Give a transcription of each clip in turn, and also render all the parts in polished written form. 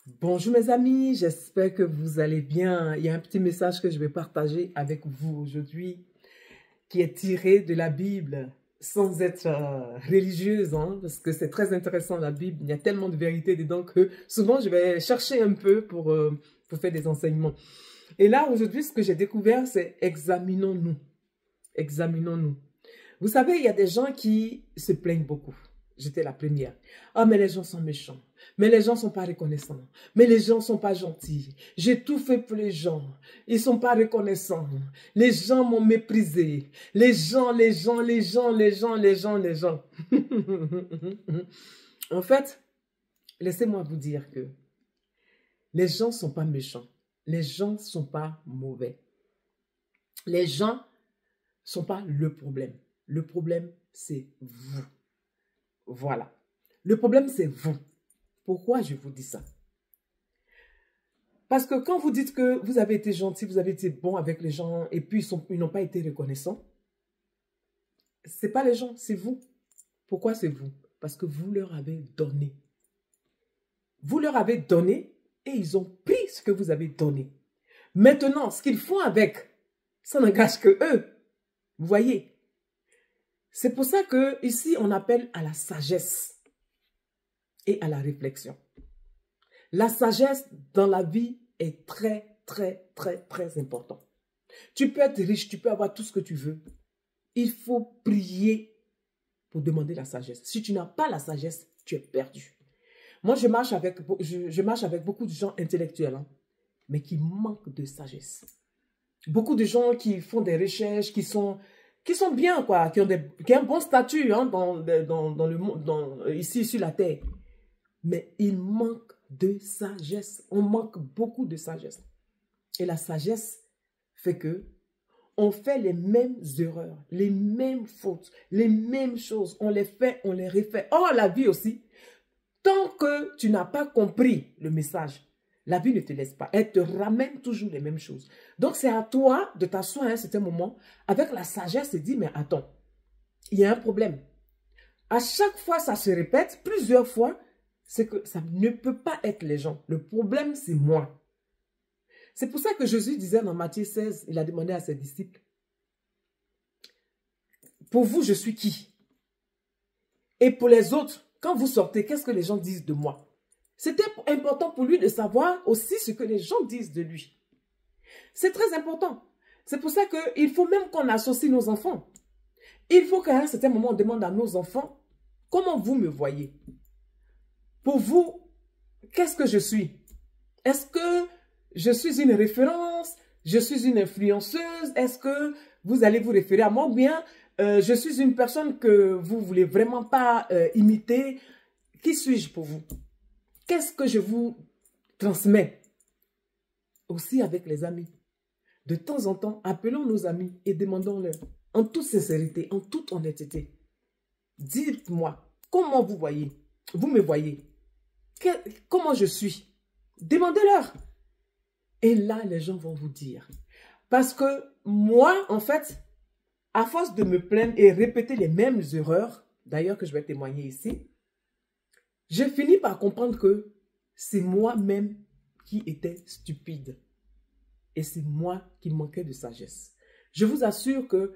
Bonjour mes amis, j'espère que vous allez bien. Il y a un petit message que je vais partager avec vous aujourd'hui qui est tiré de la Bible sans être religieuse, hein, parce que c'est très intéressant la Bible. Il y a tellement de vérité dedans que souvent je vais chercher un peu pour faire des enseignements. Et là aujourd'hui ce que j'ai découvert c'est examinons-nous. Examinons-nous. Vous savez, il y a des gens qui se plaignent beaucoup. J'étais la première. Ah, mais les gens sont méchants. Mais les gens sont pas reconnaissants. Mais les gens sont pas gentils. J'ai tout fait pour les gens. Ils sont pas reconnaissants. Les gens m'ont méprisé. Les gens. En fait, laissez-moi vous dire que les gens sont pas méchants. Les gens sont pas mauvais. Les gens sont pas le problème. Le problème, c'est vous. Voilà. Le problème, c'est vous. Pourquoi je vous dis ça? Parce que quand vous dites que vous avez été gentil, vous avez été bon avec les gens et puis ils n'ont pas été reconnaissants, ce n'est pas les gens, c'est vous. Pourquoi c'est vous? Parce que vous leur avez donné. Vous leur avez donné et ils ont pris ce que vous avez donné. Maintenant, ce qu'ils font avec, ça n'engage que eux. Vous voyez? C'est pour ça que ici on appelle à la sagesse et à la réflexion. La sagesse dans la vie est très important. Tu peux être riche, tu peux avoir tout ce que tu veux. Il faut prier pour demander la sagesse. Si tu n'as pas la sagesse, tu es perdu. Moi, je marche avec beaucoup de gens intellectuels, hein, mais qui manquent de sagesse. Beaucoup de gens qui font des recherches, qui sont bien, quoi, qui ont un bon statut hein, dans le monde, ici sur la terre. Mais il manque de sagesse. On manque beaucoup de sagesse. Et la sagesse fait que on fait les mêmes erreurs, les mêmes fautes, les mêmes choses. On les fait, on les refait. Or, la vie aussi, tant que tu n'as pas compris le message, la vie ne te laisse pas. Elle te ramène toujours les mêmes choses. Donc, c'est à toi de t'asseoir à un certain moment avec la sagesse et dire, mais attends, il y a un problème. À chaque fois, ça se répète plusieurs fois, c'est que ça ne peut pas être les gens. Le problème, c'est moi. C'est pour ça que Jésus disait dans Matthieu 16, il a demandé à ses disciples, pour vous, je suis qui? Et pour les autres, quand vous sortez, qu'est-ce que les gens disent de moi? C'était important pour lui de savoir aussi ce que les gens disent de lui. C'est très important. C'est pour ça qu'il faut même qu'on associe nos enfants. Il faut qu'à un certain moment, on demande à nos enfants, comment vous me voyez? Pour vous, qu'est-ce que je suis? Est-ce que je suis une référence? Je suis une influenceuse? Est-ce que vous allez vous référer à moi? Ou bien je suis une personne que vous ne voulez vraiment pas imiter? Qui suis-je pour vous? Qu'est-ce que je vous transmets? Aussi avec les amis. De temps en temps, appelons nos amis et demandons-leur, en toute sincérité, en toute honnêteté, dites-moi, comment vous voyez? Vous me voyez? Comment je suis? Demandez-leur. Et là, les gens vont vous dire. Parce que moi, en fait, à force de me plaindre et répéter les mêmes erreurs, d'ailleurs que je vais témoigner ici, j'ai fini par comprendre que c'est moi-même qui étais stupide. Et c'est moi qui manquais de sagesse. Je vous assure que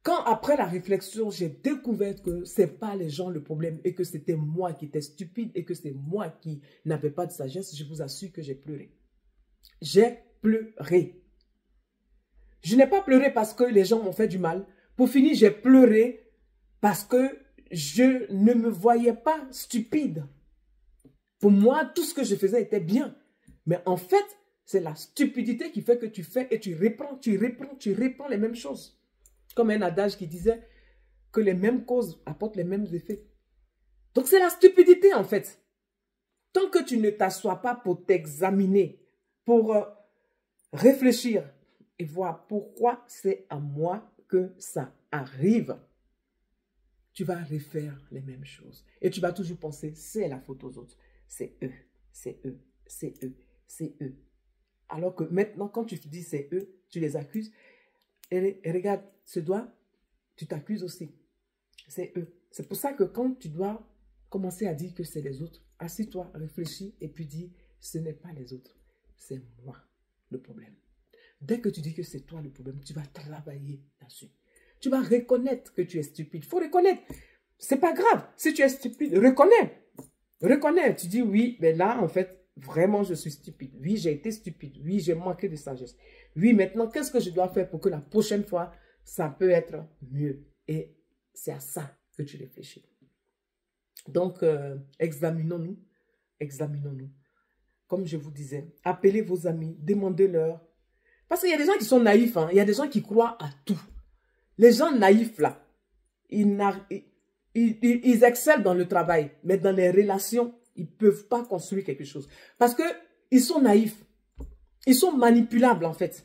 quand après la réflexion, j'ai découvert que ce n'est pas les gens le problème et que c'était moi qui étais stupide et que c'est moi qui n'avais pas de sagesse, je vous assure que j'ai pleuré. J'ai pleuré. Je n'ai pas pleuré parce que les gens m'ont fait du mal. Pour finir, j'ai pleuré parce que je ne me voyais pas stupide. Pour moi, tout ce que je faisais était bien. Mais en fait, c'est la stupidité qui fait que tu fais et tu reprends les mêmes choses. Comme un adage qui disait que les mêmes causes apportent les mêmes effets. Donc, c'est la stupidité, en fait. Tant que tu ne t'assois pas pour t'examiner, pour réfléchir et voir pourquoi c'est à moi que ça arrive, tu vas refaire les mêmes choses. Et tu vas toujours penser, c'est la faute aux autres. C'est eux, c'est eux, c'est eux, c'est eux. Alors que maintenant, quand tu te dis c'est eux, tu les accuses. Et regarde, ce doigt, tu t'accuses aussi. C'est eux. C'est pour ça que quand tu dois commencer à dire que c'est les autres, assis-toi, réfléchis et puis dis, Ce n'est pas les autres, c'est moi le problème. Dès que tu dis que c'est toi le problème, tu vas travailler là-dessus. Tu vas reconnaître que tu es stupide. Il faut reconnaître. C'est pas grave. Si tu es stupide, reconnais. Reconnais. Tu dis oui, mais là, en fait, vraiment, je suis stupide. Oui, j'ai été stupide. Oui, j'ai manqué de sagesse. Oui, maintenant, qu'est-ce que je dois faire pour que la prochaine fois, ça peut être mieux? Et c'est à ça que tu réfléchis. Donc, examinons-nous. Examinons-nous. Comme je vous disais, appelez vos amis, demandez-leur. Parce qu'il y a des gens qui sont naïfs. Hein. Il y a des gens qui croient à tout. Les gens naïfs, là, ils excellent dans le travail, mais dans les relations, ils ne peuvent pas construire quelque chose. Parce qu'ils sont naïfs. Ils sont manipulables, en fait.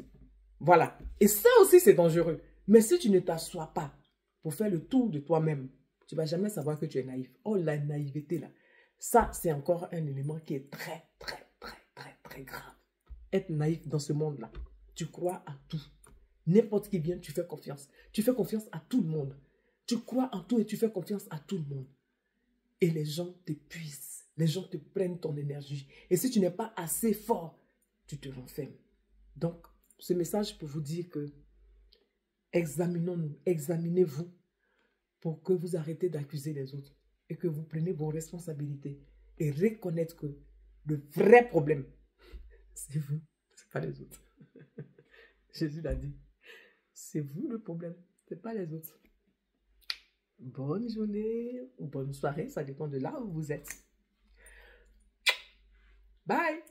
Voilà. Et ça aussi, c'est dangereux. Mais si tu ne t'assois pas pour faire le tour de toi-même, tu ne vas jamais savoir que tu es naïf. Oh, la naïveté, là. Ça, c'est encore un élément qui est très, très, très, très, très grave. Être naïf dans ce monde-là. Tu crois à tout. N'importe qui vient, tu fais confiance. Tu fais confiance à tout le monde. Tu crois en tout et tu fais confiance à tout le monde. Et les gens t'épuisent. Les gens te prennent ton énergie. Et si tu n'es pas assez fort, tu te renfermes. Donc, ce message pour vous dire que examinons-nous, examinez-vous pour que vous arrêtez d'accuser les autres et que vous preniez vos responsabilités et reconnaître que le vrai problème, c'est vous, c'est pas les autres. Jésus l'a dit. C'est vous le problème, c'est pas les autres. Bonne journée ou bonne soirée, ça dépend de là où vous êtes. Bye!